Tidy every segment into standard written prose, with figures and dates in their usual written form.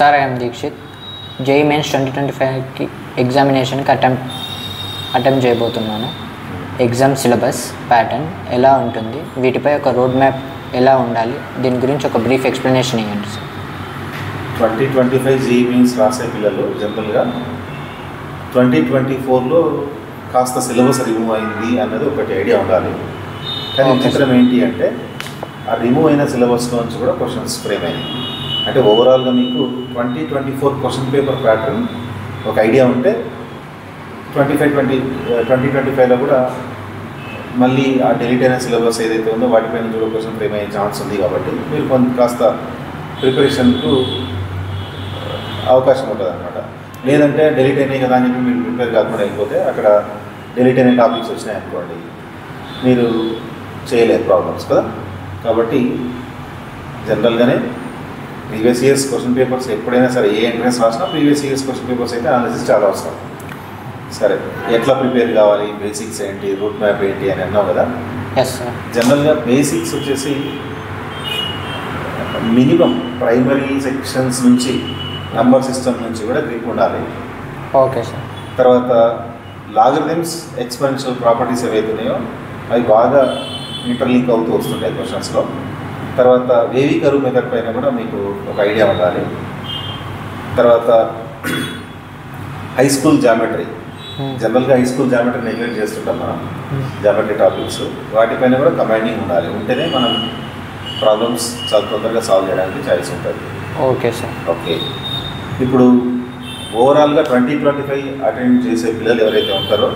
Sir I'm Dikshit. JEE mains 2025కి ఎగ్జామినేషన్కి attempt చేయబోతున్నాను. ఎగ్జామ్ సిలబస్ ప్యాటర్న్ ఎలా ఉంటుంది, వీటిపై ఒక రోడ్ మ్యాప్ ఎలా ఉండాలి, దీని గురించి ఒక బ్రీఫ్ ఎక్స్ప్లెనేషన్ ఇవ్వండి సార్. 2025 జేఈ మెయిన్స్ రాసే పిల్లలు జనరల్గా 2024లో కాస్త సిలబస్ రిమూవ్ అయింది అన్నది ఒకటి ఐడియా ఉండాలి. కానీ చిత్రం ఏంటి అంటే ఆ రిమూవ్ అయిన సిలబస్లో నుంచి కూడా క్వశ్చన్స్ ఫ్రేమ్ అయినాయి. అంటే ఓవరాల్గా మీకు 2024 క్వశ్చన్ పేపర్ ప్యాటర్న్ ఒక ఐడియా ఉంటే 2025లో కూడా మళ్ళీ ఆ డిలీట్ అయిన సిలబస్ ఏదైతే ఉందో వాటిపైన కూడా క్వశ్చన్ ఫ్రేమ్ అయ్యే ఛాన్స్ ఉంది. కాబట్టి మీరు కాస్త ప్రిపరేషన్కు అవకాశం ఉంటుంది అనమాట. లేదంటే డిలీట్ అయినాయి కదా అని చెప్పి మీరు ప్రిపేర్ కాకుండా అయిపోతే అక్కడ డిలీట్ అయిన టాపిక్స్ వచ్చినాయి అనుకోండి, మీరు చేయలేరు ప్రాబ్లమ్స్ కదా. కాబట్టి జనరల్గానే ప్రీవియస్ ఇయర్స్ క్వశ్చన్ పేపర్స్ ఎప్పుడైనా సరే ఏ ఎంట్రన్స్ రాసినా ప్రీవియస్ ఇయర్స్ క్వశ్చన్ పేపర్స్ అయితే అనాలిసిస్ చాలా అవసరం. సరే, ఎట్లా ప్రిపేర్ కావాలి, బేసిక్స్ ఏంటి, రూట్ మ్యాప్ ఏంటి అని అన్నావు కదా. జనరల్గా బేసిక్స్ వచ్చేసి మినిమం ప్రైమరీ సెక్షన్స్ నుంచి నంబర్ సిస్టమ్ నుంచి కూడా గ్రిప్ ఉండాలి. Okay sir. తర్వాత లాగరిథమ్స్, ఎక్స్పోనెన్షియల్ ప్రాపర్టీస్ ఏవైతే ఉన్నాయో అవి బాగా ఇంటర్లింక్ అవుతూ వస్తుంటాయి క్వశ్చన్స్లో. తర్వాత వేవి కరువు మెథడ్ పైన కూడా మీకు ఒక ఐడియా ఉండాలి. తర్వాత హై స్కూల్ జామెట్రీ, జనరల్గా హై స్కూల్ జామెట్రీ నెగ్లెక్ట్ చేస్తుంటాం మనం. జామెట్రీ టాపిక్స్ వాటిపైన కూడా కమాండింగ్ ఉండాలి. ఉంటేనే మనం ప్రాబ్లమ్స్ చాలా తొందరగా సాల్వ్ చేయడానికి ఛాయిస్ ఉంటుంది. Okay sir. ఓకే, ఇప్పుడు ఓవరాల్గా 2025 అటెండ్ చేసే పిల్లలు ఎవరైతే ఉంటారో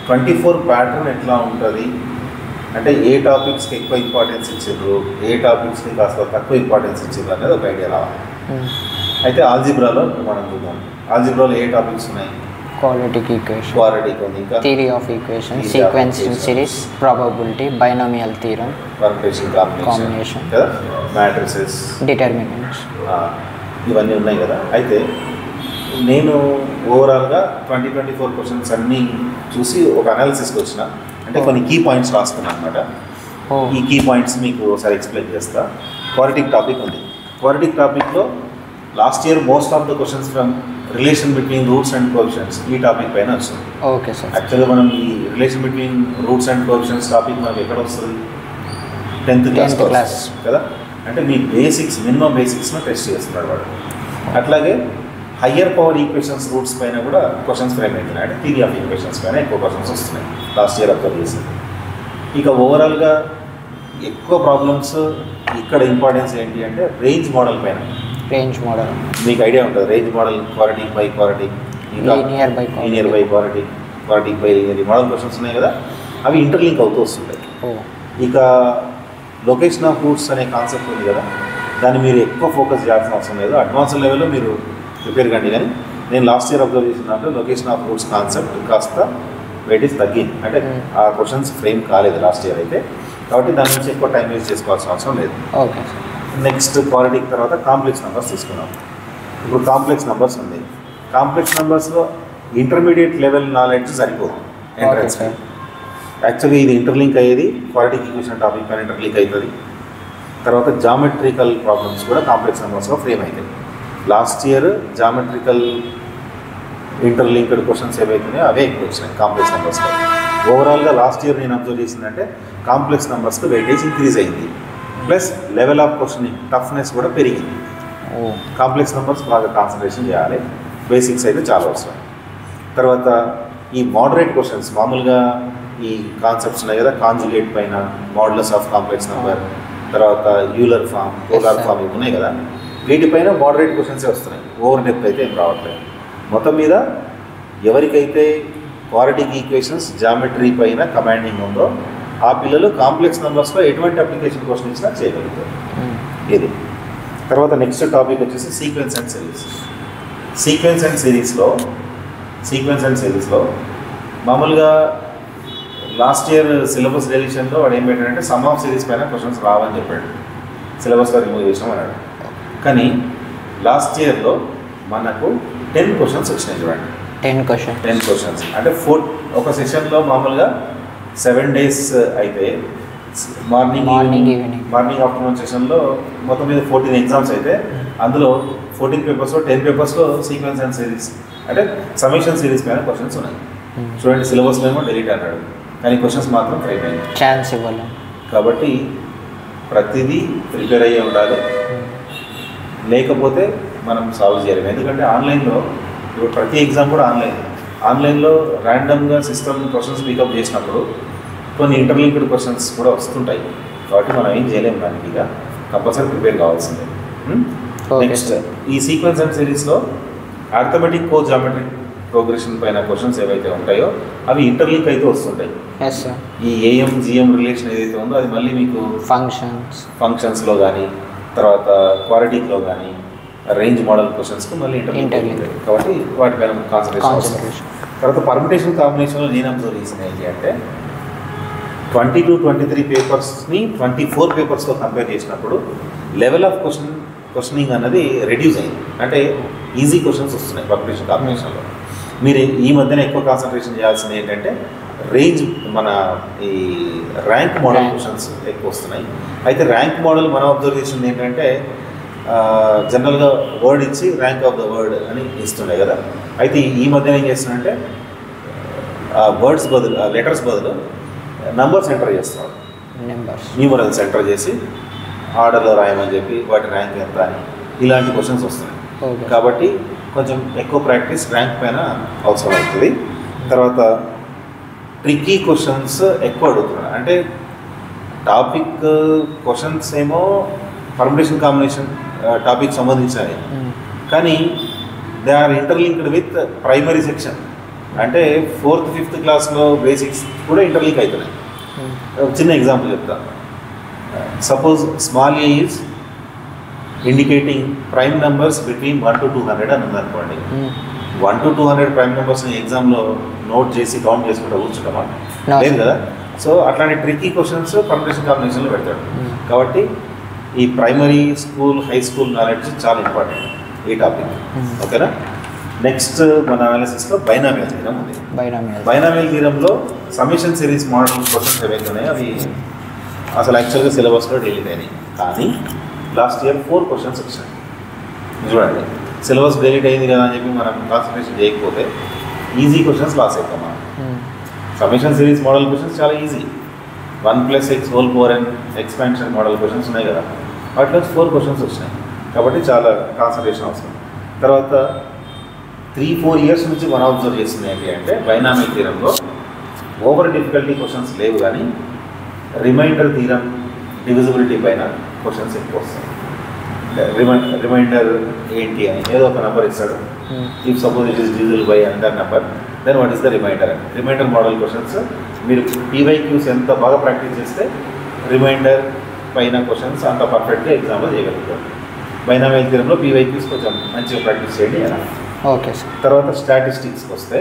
24 ప్యాటర్న్ ఎట్లా ఉంటుంది అంటే ఏ టాపిక్స్కి ఎక్కువ ఇంపార్టెన్స్ ఇచ్చారు, ఏ టాపిక్స్కి కాస్త తక్కువ ఇంపార్టెన్స్ ఇచ్చారు అనేది ఒక ఐడియా రావాలి. అయితే ఆల్జీబ్రాలో మనం చూద్దాం. ఆల్జీబ్రాలో ఏ టాపిక్స్ ఉన్నాయి? క్వాడ్రాటిక్ ఈక్వేషన్, క్వాడ్రాటిక్ ఉంది, ఇంకా theory of equation, sequencing series, probability, binomial theorem, permutation combination కదా, మ్యాట్రిసెస్, డిటర్మినెంట్స్, ఇవన్నీ ఉన్నాయి కదా. అయితే నేను ఓవరాల్గా 2024 క్వశ్చన్స్ అన్నీ చూసి ఒక అనాలిసిస్కి వచ్చిన, అంటే కొన్ని కీ పాయింట్స్ రాసుకున్నాను అనమాట. ఈ కీ పాయింట్స్ మీకు ఒకసారి ఎక్స్ప్లెయిన్ చేస్తా. క్వాడ్రాటిక్ టాపిక్ ఉంది. క్వాడ్రాటిక్ టాపిక్లో last year most of the questions from relation between roots and coefficients ఈ టాపిక్ పైన వస్తుంది. Okay sir. యాక్చువల్గా మనం ఈ relation between roots and coefficients topic మనకు ఎక్కడ వస్తుంది? 10th క్లాస్ కదా. అంటే మీ బేసిక్స్, మినిమం బేసిక్స్ను టెస్ట్ చేస్తున్నాడు వాడు. అట్లాగే హయ్యర్ పవర్ ఈక్వేషన్స్ రూట్స్ పైన కూడా క్వశ్చన్స్ ఫ్రేమ్ అవుతున్నాయి. అంటే థియరీ ఆఫ్ ఈక్వేషన్స్ పైన ఎక్కువ క్వశ్చన్స్ వస్తున్నాయి లాస్ట్ ఇయర్ అబ్జర్వ్ చేసింది. ఇక ఓవరాల్గా ఎక్కువ ప్రాబ్లమ్స్ ఇక్కడ ఇంపార్టెన్స్ ఏంటి అంటే రేంజ్ మోడల్ పైన. రేంజ్ మోడల్ మీకు ఐడియా ఉంటుంది. Range model, quadratic by quadratic, linear by quadratic, quadratic by linear, ఈ మోడల్ క్వశ్చన్స్ ఉన్నాయి కదా, అవి ఇంటర్లింక్ అవుతూ వస్తుంటాయి. ఇక లొకేషన్ ఆఫ్ రూట్స్ అనే కాన్సెప్ట్ ఉంది కదా, దాన్ని మీరు ఎక్కువ ఫోకస్ చేయాల్సిన అవసరం లేదు. అడ్వాన్స్ లెవెల్లో మీరు ప్రిపేర్ కండి. కానీ నేను లాస్ట్ ఇయర్ అబ్జర్వ్ చేసిన దాంట్లో లొకేషన్ ఆఫ్ రూట్స్ కాన్సెప్ట్ కాస్త వెయిటేజ్ తగ్గింది. అంటే ఆ క్వశ్చన్స్ ఫ్రేమ్ కాలేదు లాస్ట్ ఇయర్ అయితే. కాబట్టి దాని నుంచి ఎక్కువ టైం వేస్ట్ చేసుకోవాల్సిన అవసరం లేదు. ఓకే. నెక్స్ట్ క్వాడ్రాటిక్ తర్వాత కాంప్లెక్స్ నెంబర్స్ తీసుకున్నాం. ఇప్పుడు కాంప్లెక్స్ నెంబర్స్ ఉంది. కాంప్లెక్స్ నెంబర్స్లో ఇంటర్మీడియట్ లెవెల్ నాలెడ్జ్ సరిపోదు ఎంట్రన్స్. యాక్చువల్గా ఇది ఇంటర్లింక్ అయ్యేది క్వాడ్రాటిక్ ఈక్వేషన్ టాపిక్ పైన ఇంటర్లింక్ అవుతుంది. తర్వాత జామెట్రికల్ ప్రాబ్లమ్స్ కూడా కాంప్లెక్స్ నెంబర్స్లో ఫ్రేమ్ అవుతాయి. Last year geometrical interlinked questions ఏవైతున్నాయో అవే ఎక్కువ వచ్చినాయి కాంప్లెక్స్ నెంబర్స్లో. ఓవరాల్గా లాస్ట్ ఇయర్ నేను అబ్జర్వ్ చేసిందంటే కాంప్లెక్స్ నెంబర్స్కి వెయిటేజ్ ఇంక్రీజ్ అయింది. Plus level of questioning toughness కూడా పెరిగింది. కాంప్లెక్స్ నెంబర్స్ బాగా కాన్సన్ట్రేషన్ చేయాలి. బేసిక్స్ అయితే చాలా అవసరం. తర్వాత ఈ మోడరేట్ క్వశ్చన్స్, మామూలుగా ఈ కాన్సెప్ట్స్ ఉన్నాయి కదా, కాంజుగేట్ పైన, మోడ్యులస్ ఆఫ్ కాంప్లెక్స్ నెంబర్, తర్వాత యూలర్ ఫామ్, పోలార్ ఫామ్ ఇవి ఉన్నాయి కదా, వీటిపైన మోడరేట్ క్వశ్చన్సే వస్తున్నాయి. ఓవర్ డెప్త్ అయితే ఏం రావట్లేదు. మొత్తం మీద ఎవరికైతే క్వాడ్రాటిక్ ఈక్వేషన్స్, జామెట్రీ పైన కమాండింగ్ ఉందో ఆ పిల్లలు కాంప్లెక్స్ నెంబర్స్లో ఎటువంటి అప్లికేషన్ క్వశ్చన్ ఇచ్చినా చేయగలుగుతారు. ఇది తర్వాత నెక్స్ట్ టాపిక్ వచ్చేసి sequence and series. Sequence and సిరీస్లో మామూలుగా లాస్ట్ ఇయర్ సిలబస్ డెలిషన్లో వాడు ఏం పెట్టాడంటే సమ్ ఆఫ్ సిరీస్ పైన క్వశ్చన్స్ రావని చెప్పాడు. సిలబస్లో రిమూవ్ చేసాం అన్నాడు. కానీ లాస్ట్ ఇయర్లో మనకు 10 క్వశ్చన్స్ వచ్చినాయి చూడండి. 10 క్వశ్చన్స్ అంటే ఒక సెషన్లో మామూలుగా 7 days అయితే మార్నింగ్ ఈవినింగ్ మార్నింగ్ ఆఫ్టర్నూన్ సెషన్లో మొత్తం మీద 14 ఎగ్జామ్స్ అయితే అందులో 14 పేపర్స్లో 10 పేపర్స్లో సీక్వెన్స్ అండ్ సిరీస్ అంటే సమేషన్ సిరీస్ పైన క్వశ్చన్స్ ఉన్నాయి. చూడండి సిలబస్లో ఏమో డిలీట్ అన్నాడు కానీ క్వశ్చన్స్ మాత్రం ఫ్రేమ్ అయ్యాయి. ఛాన్స్ ఇవ్వాలి. కాబట్టి ప్రతిదీ ప్రిపేర్ అయ్యే ఉండాలి, లేకపోతే మనం సాల్వ్ చేయలేము. ఎందుకంటే ఆన్లైన్లో ఇప్పుడు ప్రతి ఎగ్జామ్ కూడా ఆన్లైన్లో ర్యాండమ్గా సిస్టమ్ క్వశ్చన్స్ పికప్ చేసినప్పుడు కొన్ని ఇంటర్లింక్డ్ క్వశ్చన్స్ కూడా వస్తుంటాయి. కాబట్టి మనం ఏం చేయలేము, దానికి ఇక కంపల్సరీ ప్రిపేర్ కావాల్సిందే. నెక్స్ట్ ఈ సీక్వెన్స్ అండ్ సిరీస్లో ఆర్థమెటిక్ కో జామెట్రిక్ ప్రోగ్రెషన్ పైన క్వశ్చన్స్ ఏవైతే ఉంటాయో అవి ఇంటర్లింక్ అయితే వస్తుంటాయి. ఈ ఏఎం జిఎం రిలేషన్ ఏదైతే ఉందో అది మళ్ళీ మీకు ఫంక్షన్స్లో కానీ తర్వాత క్వాలిటీలో కానీ రేంజ్ మోడల్ క్వశ్చన్స్కి మళ్ళీ ఇంటర్లింక్ కాబట్టి వాటిపైన కాన్సన్ట్రేషన్ అవసరం. తర్వాత పర్మిటేషన్ కాంబినేషన్లో నేను అబ్జర్వ్ చేసిన ఏంటి అంటే 22, 23 పేపర్స్ని 24 పేపర్స్తో కంపేర్ చేసినప్పుడు లెవెల్ ఆఫ్ క్వశ్చనింగ్ అన్నది రెడ్యూస్ అయింది. అంటే ఈజీ క్వశ్చన్స్ వస్తున్నాయి పర్మిటేషన్ కాంబినేషన్లో. మీరు ఈ మధ్యన ఎక్కువ కాన్సన్ట్రేషన్ చేయాల్సింది ఏంటంటే రేంజ్ మన ఈ ర్యాంక్ మోడల్ క్వశ్చన్స్ ఎక్కువ వస్తున్నాయి. అయితే ర్యాంక్ మోడల్ మనం అబ్జర్వ్ చేసింది ఏంటంటే జనరల్గా వర్డ్ ఇచ్చి ర్యాంక్ ఆఫ్ ద వర్డ్ అని ఇస్తుండే కదా. అయితే ఈ మధ్యన ఏం చేస్తున్నారంటే వర్డ్స్ బదులు లెటర్స్ బదులు నంబర్స్ ఎంటర్ చేస్తున్నారు. న్యూమరల్స్ ఎంటర్ చేసి ఆర్డర్లో రాయమని చెప్పి వాటి ర్యాంక్ ఎంత అని ఇలాంటి క్వశ్చన్స్ వస్తున్నాయి. కాబట్టి కొంచెం ఎక్కువ ప్రాక్టీస్ ర్యాంక్ పైన అవసరం అవుతుంది. తర్వాత ట్రిక్కీ క్వశ్చన్స్ ఎక్కువ అడుగుతున్నారు. అంటే టాపిక్ క్వశ్చన్స్ ఏమో పర్మిటేషన్ కాంబినేషన్ టాపిక్ సంబంధించినవి, కానీ they are interlinked with primary section. అంటే 4th, 5th క్లాస్లో బేసిక్స్ కూడా ఇంటర్లింక్ అవుతున్నాయి. చిన్న ఎగ్జాంపుల్ చెప్తాను. Suppose small A is indicating prime numbers between 1 to 200 అని ఉందనుకోండి. 1 to 200 ప్రైమ్ నెంబర్స్ని ఎగ్జామ్లో నోట్ చేసి కౌంట్ చేసుకుంటూ కూర్చుంటామా? లేదు కదా. సో అట్లాంటి ట్రిక్కీ క్వశ్చన్స్ పర్మిటేషన్ కాంబినేషన్లో పెడతాడు. కాబట్టి ఈ primary school high school knowledge చాలా ఇంపార్టెంట్ ఈ టాపిక్. ఓకేనా. నెక్స్ట్ మన అనాలిసిస్లో బైనామియల్ థీరం ఉంది. బైనామియల్ థీరంలో సమ్మేషన్ సిరీస్ మోడల్ క్వశ్చన్స్ ఏవైతే ఉన్నాయో అవి అసలు యాక్చువల్గా సిలబస్లో డిలీట్ అయినాయి. కానీ లాస్ట్ ఇయర్ 4 క్వశ్చన్స్ వచ్చాయి. చూడండి, సిలబస్ డిలీట్ అయింది కదా అని చెప్పి మనం కాన్సన్ట్రేషన్ చేయకపోతే ఈజీ క్వశ్చన్స్ లాస్ అవుతాం మనం. సమ్మేషన్ సిరీస్ మోడల్ క్వశ్చన్స్ చాలా easy. 1+x² expansion model questions ఉన్నాయి కదా, వాటిలో 4 క్వశ్చన్స్ వచ్చినాయి. కాబట్టి చాలా కాన్సన్ట్రేషన్ అవసరం. తర్వాత 3-4 ఇయర్స్ నుంచి మనం అబ్జర్వ్ చేస్తుంది ఏంటి అంటే బైనామియల్ థీరంలో ఓవర్ డిఫికల్టీ క్వశ్చన్స్ లేవు, కానీ రిమైండర్ థీరం డివిజిబిలిటీ పైన క్వశ్చన్స్ ఎక్కువ వస్తాయి. రిమైండర్ ఏంటి అని ఏదో ఒక నెంబర్ ఇస్తాడు. If suppose it is divisible by another number, then what is the remainder అని. రిమైండర్ మోడల్ క్వశ్చన్స్ మీరు PYQs ఎంత బాగా ప్రాక్టీస్ చేస్తే రిమైండర్ పైన క్వశ్చన్స్ అంత పర్ఫెక్ట్గా ఎగ్జామ్లో చేయగలుగుతారు. బైనామియల్ థీరంలో PYQs కొంచెం మంచిగా ప్రాక్టీస్ చేయండి అలా. Okay sir. తర్వాత స్టాటిస్టిక్స్కి వస్తే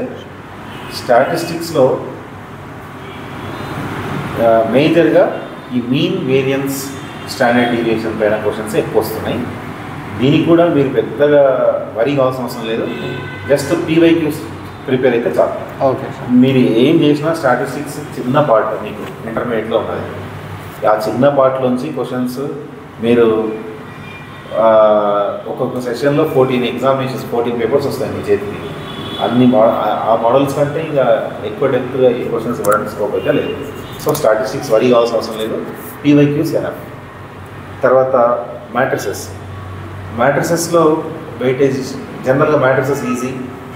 స్టాటిస్టిక్స్లో మేజర్గా ఈ మీన్ వేరియన్స్ స్టాండర్డ్ డీవియేషన్ పైన క్వశ్చన్స్ ఎక్కువ వస్తున్నాయి. దీనికి కూడా మీరు పెద్దగా వరి కావాల్సిన అవసరం లేదు. జస్ట్ PYQs ప్రిపేర్ అయితే చాలు. Okay sir. మీరు ఏం చేసినా స్టాటిస్టిక్స్ చిన్న పార్ట్ మీకు ఇంటర్మీడియట్లో ఉన్నది. ఆ చిన్న పార్ట్లోంచి క్వశ్చన్స్ మీరు ఒక్కొక్క సెషన్లో 14 పేపర్స్ వస్తాయి మీ చేతికి. అన్ని ఆ మోడల్స్ కంటే ఇంకా ఎక్కువ డెప్త్గా ఈ క్వశ్చన్స్ ఇవ్వడానికి స్కోప్ అయితే లేదు. సో స్టాటిస్టిక్స్ వరి కావాల్సిన అవసరం లేదు. PYQs enough. తర్వాత మ్యాట్రిసెస్లో వెయిటేజ్ జనరల్గా మ్యాట్రిసెస్ ఈజీ,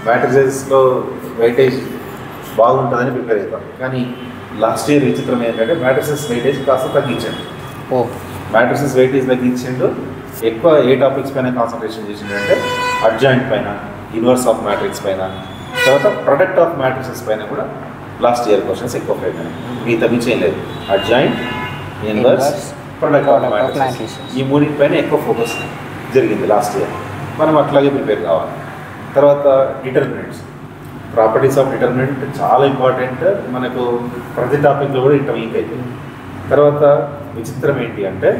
మ్యాట్రిసెస్లో వెయిటేజ్ బాగుంటుందని ప్రిపేర్ అవుతాం. కానీ లాస్ట్ ఇయర్ విచిత్రం ఏంటంటే మ్యాట్రిసెస్ వెయిటేజ్ కాస్త తగ్గించండి. మ్యాట్రిసెస్ వెయిటేజ్ తగ్గించిండు. ఎక్కువ ఏ టాపిక్స్ పైన కాన్సన్ట్రేషన్ చేసిండంటే అడ్జాయింట్ పైన, ఇన్వర్స్ ఆఫ్ మ్యాట్రిక్స్ పైన, తర్వాత ప్రొడక్ట్ ఆఫ్ మ్యాట్రిసెస్ పైన కూడా లాస్ట్ ఇయర్ క్వశ్చన్స్ ఎక్కువ అయిపోయినాయి. మిగతా మించి ఏం లేదు. Adjoint, inverse, product of matrices ఈ మూడింటి పైన ఎక్కువ ఫోకస్ జరిగింది లాస్ట్ ఇయర్. మనం అట్లాగే ప్రిపేర్ కావాలి. తర్వాత డిటర్మినెంట్స్, ప్రాపర్టీస్ ఆఫ్ డిటర్మినెంట్ చాలా ఇంపార్టెంట్. మనకు ప్రతి టాపిక్లో కూడా ఇంటర్లింక్ అవుతుంది. తర్వాత విచిత్రం ఏంటి అంటే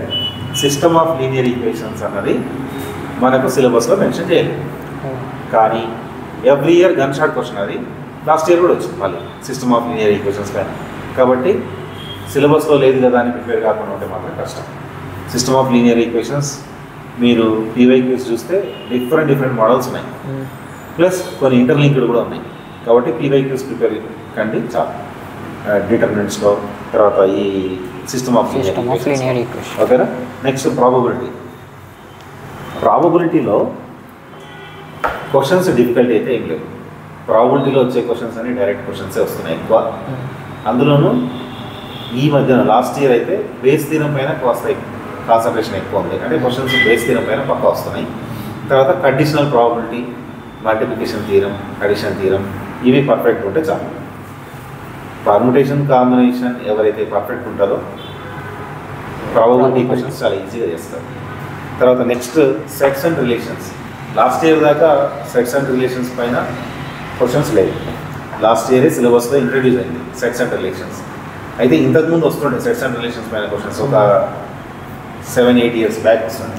సిస్టమ్ ఆఫ్ లీనియర్ ఈక్వేషన్స్ అన్నది మనకు సిలబస్లో మెన్షన్ చేయలేదు, కానీ every year gun shot question అది లాస్ట్ ఇయర్ కూడా వచ్చింది మళ్ళీ సిస్టమ్ ఆఫ్ లీనియర్ ఈక్వేషన్స్ పైన. కాబట్టి సిలబస్లో లేదు కదా అని ప్రిపేర్ కాకుండా ఉంటే మాత్రం కష్టం. సిస్టమ్ ఆఫ్ లీనియర్ ఈక్వేషన్స్ మీరు పీవైక్యూస్ చూస్తే డిఫరెంట్ మోడల్స్ ఉన్నాయి, ప్లస్ కొన్ని ఇంటర్లింక్డ్ కూడా ఉన్నాయి. కాబట్టి పీవైక్యూస్ ప్రిపేర్ కండి చాలు. డిటర్మినెంట్స్లో తర్వాత ఈ సిస్టమ్ ఆఫ్ లీనియర్ ఈక్వేషన్ ఓకేనా. నెక్స్ట్ ప్రాబబిలిటీలో క్వశ్చన్స్ డిఫికల్టీ అయితే ఏం లేవు. ప్రాబబిలిటీలో వచ్చే క్వశ్చన్స్ అన్ని డైరెక్ట్ క్వశ్చన్సే వస్తున్నాయి ఎక్కువ. అందులోనూ ఈ మధ్యన లాస్ట్ ఇయర్ అయితే బేస్ థీరం పైన కాస్త కాన్సన్ట్రేషన్ ఎక్కువ ఉంది, అంటే క్వశ్చన్స్ బేస్ థీరం పైన పక్కా వస్తున్నాయి. తర్వాత conditional probability, multiplication theorem, addition theorem ఇవి పర్ఫెక్ట్ ఉంటే చాలు. పర్ముటేషన్ కాంబినేషన్ ఎవరైతే పర్ఫెక్ట్ ఉంటారో ప్రాబబిలిటీ క్వశ్చన్స్ చాలా ఈజీగా చేస్తారు. తర్వాత next sets and relations. Last year దాకా సెట్స్ అండ్ రిలేషన్స్ పైన క్వశ్చన్స్ లేవు. లాస్ట్ ఇయరే సిలబస్లో ఇంట్రడ్యూస్ అయింది సెట్స్ అండ్ రిలేషన్స్. అయితే ఇంతకుముందు వస్తుండే సెట్స్ అండ్ రిలేషన్స్ పైన క్వశ్చన్స్ ఒక 7-8 years బ్యాక్ వస్తుంది.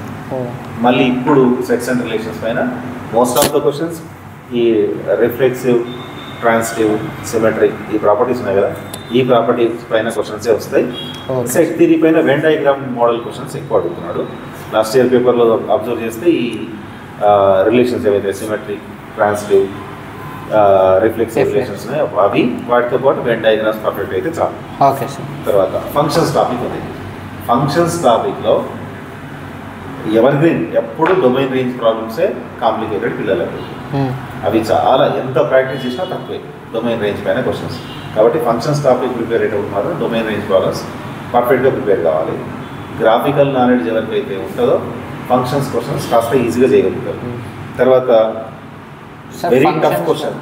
మళ్ళీ ఇప్పుడు సెట్స్ అండ్ రిలేషన్స్ పైన మోస్ట్ ఆఫ్ ద క్వశ్చన్స్ ఈ రిఫ్లెక్సివ్, ట్రాన్సిటివ్, సిమెట్రిక్ ఈ ప్రాపర్టీస్ ఉన్నాయి కదా, ఈ ప్రాపర్టీస్ పైన క్వశ్చన్సే వస్తాయి. సెట్ థియరీ పైన వెన్ డయాగ్రామ్ మోడల్ క్వశ్చన్స్ ఎక్కువ అడుగుతున్నాడు. లాస్ట్ ఇయర్ పేపర్లో అబ్జర్వ్ చేస్తే ఈ రిలేషన్స్ ఏవైతే సిమెట్రిక్, ట్రాన్సిటివ్, రిఫ్లెక్సివ్ రిలేషన్స్ ఉన్నాయో అవి వాటితో పాటు వెన్ డయాగ్రామ్స్ పర్ఫెక్ట్ అయితే చాలు. Okay sir. తర్వాత ఫంక్షన్స్ టాపిక్ ఉంది. ఫంక్షన్స్ టాపిక్లో ఎవర్ గ్రీన్ ఎప్పుడు డొమైన్ రేంజ్ ప్రాబ్లమ్సే కాంప్లికేటెడ్ పిల్లలకు. అవి చాలా ఎంత ప్రాక్టీస్ చేసినా తక్కువే డొమైన్ రేంజ్ పైన క్వశ్చన్స్. కాబట్టి ఫంక్షన్స్ టాపిక్ ప్రిపేర్ అయ్యేటప్పుడు మాత్రం డొమైన్ రేంజ్ ప్రాబ్లమ్స్ పర్ఫెక్ట్గా ప్రిపేర్ కావాలి. గ్రాఫికల్ నాలెడ్జ్ ఎవరికైతే ఉంటుందో ఫంక్షన్స్ క్వశ్చన్స్ కాస్త ఈజీగా చేయగలుగుతారు. తర్వాత వెరీ టఫ్ క్వశ్చన్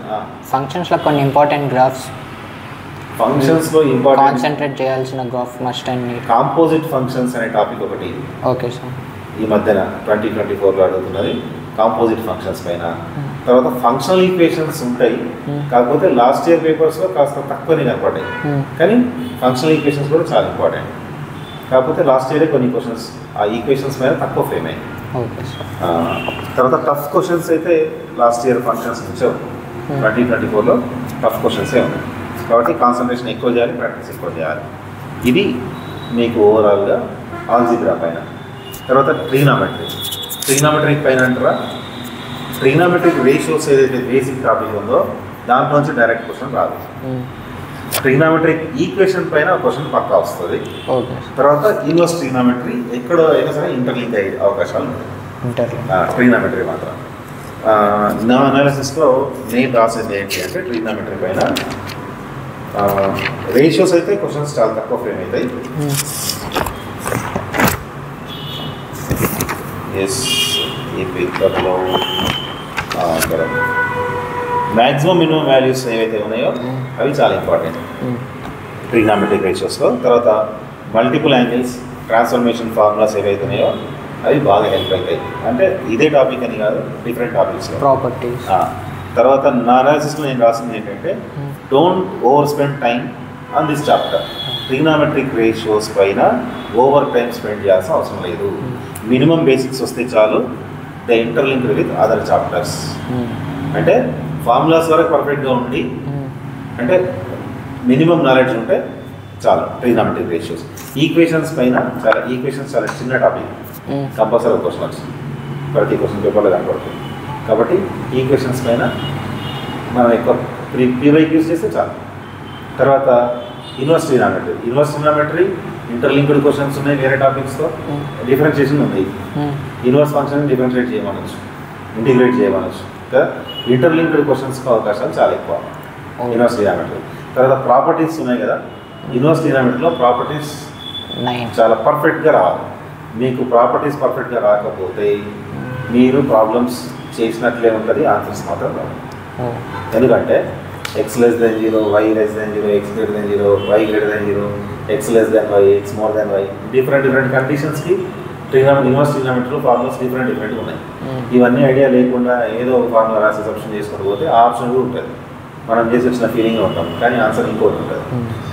ఫంక్షన్స్లో కొన్ని ఇంపార్టెంట్ గ్రాఫ్స్, ఫంక్షన్స్లో ఇంపార్టెంట్ కాన్సన్ట్రేట్ చేయాల్సిన graph must and composite functions అనే టాపిక్ ఒకటి ఓకే సార్ ఈ మధ్యన 2024లో అడుగుతున్నది కాంపోజిట్ ఫంక్షన్స్ పైన. తర్వాత ఫంక్షనల్ ఈక్వేషన్స్ ఉంటాయి, కాకపోతే లాస్ట్ ఇయర్ పేపర్స్లో కాస్త తక్కువనే కనపడ్డాయి, కానీ ఫంక్షనల్ ఈక్వేషన్స్ కూడా చాలా ఇంపార్టెంట్. కాకపోతే లాస్ట్ ఇయరే కొన్ని క్వశ్చన్స్ ఆ ఈక్వేషన్స్ పైన తక్కువ ఫ్రేమ్ అయ్యాయి. తర్వాత టఫ్ క్వశ్చన్స్ అయితే లాస్ట్ ఇయర్ ఫంక్షన్స్ వచ్చావు, 2024లో టఫ్ క్వశ్చన్సే ఉన్నాయి. కాబట్టి కాన్సన్ట్రేషన్ ఎక్కువ చేయాలి, ప్రాక్టీస్ ఎక్కువ చేయాలి. ఇది మీకు ఓవరాల్గా ఆల్జీబ్రా పైన. తర్వాత ట్రిగ్నామెట్రిక్ పైన అంటారా, ట్రిగ్నామెట్రిక్ రేషియోస్ ఏదైతే బేసిక్ టాపిక్ ఉందో దాంట్లోంచి డైరెక్ట్ క్వశ్చన్ రాదు. ట్రిగ్నామెట్రిక్ ఈక్వేషన్ పైన క్వశ్చన్ పక్కా వస్తుంది. తర్వాత ఇన్వర్స్ ట్రిగ్నామెట్రీ ఎక్కడ అయినా సరే ఇంటర్లింక్ అయ్యే అవకాశాలు ఉంటాయి. ట్రిగ్నామెట్రీ మాత్రం నా అనాలిసిస్లో నేను రాసేది ఏంటి అంటే ట్రిగ్నామెట్రీ పైన రేషియోస్ అయితే క్వశ్చన్స్ చాలా తక్కువ ఫ్రేమ్ అవుతాయి. ఈ పేపర్లో మ్యాక్సిమం మినిమం వాల్యూస్ ఏవైతే ఉన్నాయో అవి చాలా ఇంపార్టెంట్ ట్రిగ్నామెట్రిక్ రేషియోస్లో. తర్వాత మల్టిపుల్ యాంగిల్స్, ట్రాన్స్ఫర్మేషన్ ఫార్ములాస్ ఏవైతే ఉన్నాయో అవి బాగా హెల్ప్ అవుతాయి. అంటే ఇదే టాపిక్ అని కాదు, డిఫరెంట్ టాపిక్స్లో ప్రాపర్టీస్. తర్వాత నా అనాలిసిస్లో నేను రాసింది ఏంటంటే don't over spend time on this chapter. Trigonometric ratios పైన ఓవర్ టైం స్పెండ్ చేయాల్సిన అవసరం లేదు. మినిమం బేసిక్స్ వస్తే చాలు. The interlinked with other chapters. అంటే ఫార్ములాస్ వరకు పర్ఫెక్ట్గా ఉండి అంటే మినిమం నాలెడ్జ్ ఉంటే చాలు. ట్రిగ్నామెట్రిక్ రేషియోస్ ఈక్వేషన్స్ పైన చాలా చిన్న టాపిక్, కంపల్సరీ క్వశ్చన్ వచ్చింది ప్రతి క్వశ్చన్ పేపర్లో కనపడుతుంది. కాబట్టి ఈక్వేషన్స్ పైన మనం ఎక్కువ పీవైక్యూస్ చేస్తే చాలు. తర్వాత ఇన్వర్స్ ట్రిగ్నామెట్రీ ఇంటర్లింక్డ్ క్వశ్చన్స్ ఉన్నాయి, వేరే టాపిక్స్తో డిఫరెన్షియేషన్ ఉంది. ఇన్వర్స్ ఫంక్షన్ డిఫరెన్షియేట్ చేయమనొచ్చు, ఇంటిగ్రేట్ చేయమనొచ్చు. ఇంటర్లింక్డ్ క్వశ్చన్స్కి అవకాశాలు చాలా ఎక్కువ ఇన్వర్స్ ట్రిగ్నామెట్రీ. తర్వాత ప్రాపర్టీస్ ఉన్నాయి కదా, ఇన్వర్స్ ట్రిగ్నామెట్రీలో ప్రాపర్టీస్ చాలా పర్ఫెక్ట్గా రావాలి. మీకు ప్రాపర్టీస్ పర్ఫెక్ట్గా రాకపోతే మీరు ప్రాబ్లమ్స్ చేసినట్లే ఉంటుంది, ఆన్సర్స్ మాత్రం రావు. ఎందుకంటే x 0, y 0, x 0, y 0, x y, x y different కండిషన్స్కి ఇన్వర్స్ ట్రిగ్నామెట్రీలో ఫార్ములాస్ డిఫరెంట్ ఉన్నాయి. ఇవన్నీ ఐడియా లేకుండా ఏదో ఒక ఫార్ములా రాసి సబ్స్టిట్యూట్ చేసుకుంటూ పోతే ఆ ఆప్షన్ కూడా ఉంటుంది. మనం చేసి వచ్చిన ఫీలింగ్లో ఉంటాం, కానీ ఆన్సర్ ఇంకోటి ఉంటుంది.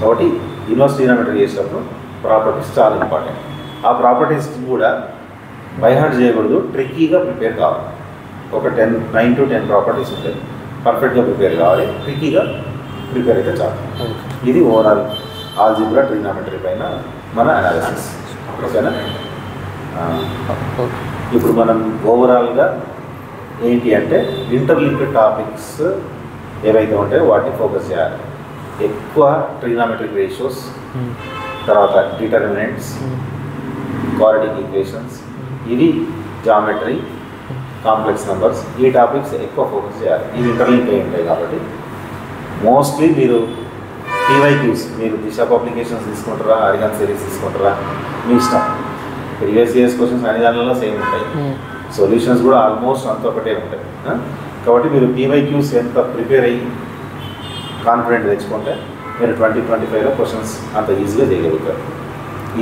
కాబట్టి ఇన్వర్స్ ట్రిగ్నామెట్రీ చేసేటప్పుడు ప్రాపర్టీస్ చాలా ఇంపార్టెంట్. ఆ ప్రాపర్టీస్ కూడా బైహార్ట్ చేయకూడదు, ట్రిక్కీగా ప్రిపేర్ కావాలి. ఒక 9 to 10 ప్రాపర్టీస్ ఉంటాయి, పర్ఫెక్ట్గా ప్రిపేర్ కావాలి, ట్రిక్కీగా ప్రిపేర్ అయితే చాలు. ఇది ఓవరాల్ ఆల్జీబ్రా ట్రిగ్నామెట్రీ పైన మన అనాలిసిస్. ఓకేనా? ఇప్పుడు మనం ఓవరాల్గా ఏంటి అంటే ఇంటర్లింక్డ్ టాపిక్స్ ఏవైతే ఉంటాయో వాటిని ఫోకస్ చేయాలి. ఎక్కువ ట్రిగ్నామెట్రిక్ రేషియోస్, తర్వాత డిటర్మినెంట్స్, క్వాడ్రాటిక్ ఈక్వేషన్స్, ఇవి జామెట్రీ, కాంప్లెక్స్ నెంబర్స్, ఈ టాపిక్స్ ఎక్కువ ఫోకస్ చేయాలి. ఇవి ఇంటర్లింక్ అయి ఉంటాయి కాబట్టి మోస్ట్లీ మీరు PYQs, మీరు దిశ పబ్లికేషన్స్ తీసుకుంటారా, అరిగన్ సిరీస్ తీసుకుంటారా, మీ ఇష్టం. ప్రీవియస్ ఇయర్స్ క్వశ్చన్స్ అన్ని దానిలో సేమ్ ఉంటాయి, సొల్యూషన్స్ కూడా ఆల్మోస్ట్ అంత ఒకటే ఉంటాయి. కాబట్టి మీరు PYQs ఎంత ప్రిపేర్ అయ్యి కాన్ఫిడెంట్ తెచ్చుకుంటే మీరు 2025లో క్వశ్చన్స్ అంత ఈజీగా చేయగలుగుతారు.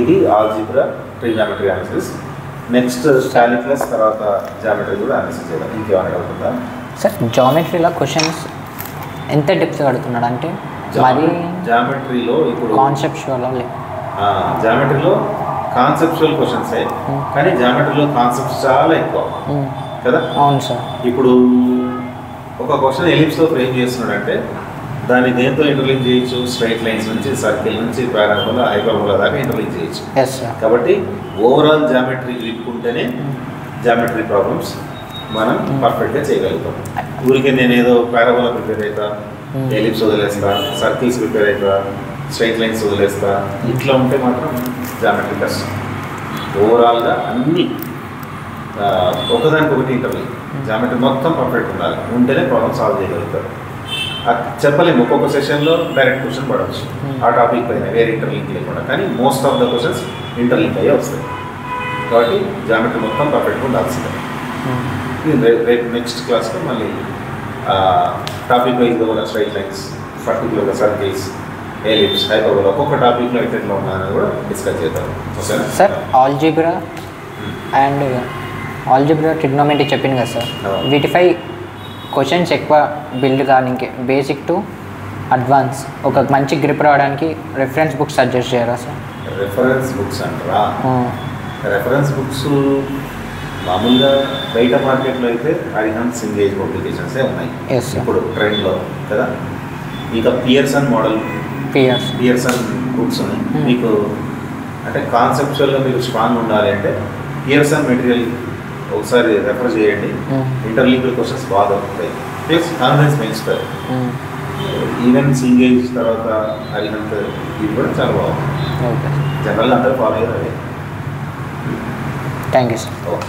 ఇది algebra trigonometry analysis. Next calculus, తర్వాత జామెట్రీ కూడా అనాలిసిస్ చేయాలి. ఇంకేమైనా అడుగుతుందా సార్? జామెట్రీలో క్వశ్చన్స్ ఎంత డెప్త్ అడుగుతున్నాడు అంటే మరి జామెట్రీలో ఇప్పుడు కాన్సెప్చువల్ జామెట్రీలో కాన్సెప్చువల్ క్వశ్చన్సే, కానీ జామెట్రీలో కాన్సెప్ట్స్ చాలా ఎక్కువ కదా. అవును సార్. ఇప్పుడు ఒక క్వశ్చన్ ఎలిప్స్లో ఫ్రేమ్ చేస్తున్నాడంటే దాన్ని దేంతో ఇంటర్లింక్ చేయొచ్చు? స్ట్రైట్ లైన్స్ నుంచి, సర్కిల్ నుంచి, పారాబోలా, హైపర్బోలా దాకా ఇంటర్లింక్ చేయొచ్చు. కాబట్టి ఓవరాల్ జామెట్రీ గ్రిప్ ఉంటేనే జామెట్రీ ప్రాబ్లమ్స్ మనం పర్ఫెక్ట్గా చేయగలుగుతాం. ఊరికే నేను ఏదో పారాబోలా ప్రిపేర్ అవుతా, ఎలిప్స్ వదిలేస్తా, సర్కిల్స్ ప్రిపేర్ అవుతా, స్ట్రైట్ లైన్స్ వదిలేస్తా, ఇట్లా ఉంటే మాత్రం జామెట్రీ కష్టం. ఓవరాల్గా అన్నీ ఒకదానికొకటి ఇంటర్లింక్, జామెట్రీ మొత్తం పర్ఫెక్ట్ ఉండాలి, ఉంటేనే ప్రాబ్లమ్ సాల్వ్ చేయగలుగుతారు. చెప్పలేము, ఒక్కొక్క సెషన్లో డైరెక్ట్ క్వశ్చన్ పడవచ్చు ఆ టాపిక్ పైన వేరే ఇంటర్లింక్ లేకుండా, కానీ most of the questions interlink అయ్యే వస్తాయి. కాబట్టి జామెట్రీ మొత్తం పర్ఫెక్ట్గా ఉండాల్సిందే. రేపు నెక్స్ట్ క్లాస్లో మళ్ళీ టాపిక్ వైజ్గా కూడా స్ట్రైట్ లైన్స్, పర్టికులర్గా సర్కిల్స్, ఎలిప్స్, హైపర్బోలా ఒక్కొక్క టాపిక్లో ఎట్లా ఉన్నాయని కూడా డిస్కస్ చేద్దాం. ఓకేనా sir? Algebra and algebra trigonometry చెప్పింది కదా సార్, వీటిపై క్వశ్చన్స్ ఎక్కువ బిల్డ్ కానికి బేసిక్ టు అడ్వాన్స్ ఒక మంచి గ్రిప్ రావడానికి రెఫరెన్స్ బుక్స్ సజెస్ట్ చేయరా సార్? రెఫరెన్స్ బుక్స్ అంటారా? రెఫరెన్స్ బుక్స్ మామూలుగా బయట మార్కెట్లో అయితే అరిహంత్ సింగేజ్ పబ్లికేషన్సే ఉన్నాయి ఇప్పుడు ట్రెండ్లో కదా. ఇంకా పియర్సన్ మోడల్, పియర్సన్ బుక్స్ ఉన్నాయి. మీకు అంటే కాన్సెప్చువల్గా మీకు స్ట్రాంగ్ ఉండాలి అంటే పియర్సన్ మెటీరియల్ ఒకసారి రెఫర్ చేయండి. ఇంటర్లింక్డ్ క్వశ్చన్స్ బాగా దొరుకుతాయి, ప్లస్ కాన్ఫిడెన్స్ పెంచుతారు. ఈవెన్ సింగేజ్ తర్వాత అరిహంత్ ఇది కూడా చాలా బాగుంది. జనరల్గా అందరూ ఫాలో అయ్యారు. అదే. Thank you sir. ఓకే.